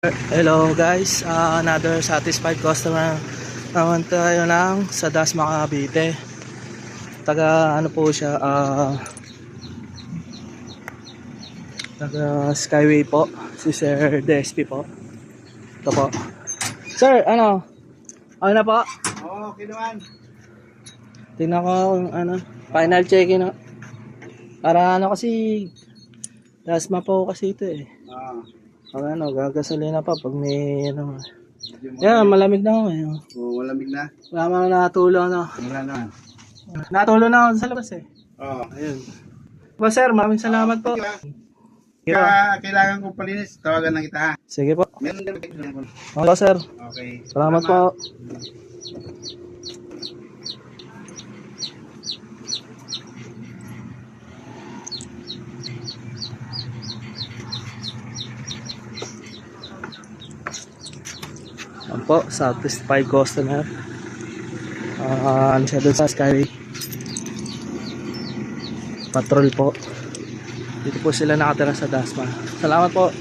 Hello guys, another satisfied customer naman tayo lang sa Dasma Cavite. Taga ano po siya, taga Skyway po, si Sir DSP po. Ito po. Sir, ano? Okay na po? Oo, okay naman. Tingnan ko kung ano, final check-in na. Para ano kasi, Dasma po kasi ito eh. Pag ano, gagasolina pa pag may ano. Yan, malamig na ako eh. Oo, malamig na. Wala mga natulong na. Wala naman. Natulong na ako sa labas eh. Oo. Ayun. Po sir, maraming salamat po. Kailangan ko palinis, tawagan na kita ha. Sige po. Meron din. Hello sir. Okay. Salamat po. Yan po, satisfied customer. Ano siya doon sa Skyway. Patrol po. Dito po sila nakatira sa Dasma. Salamat po.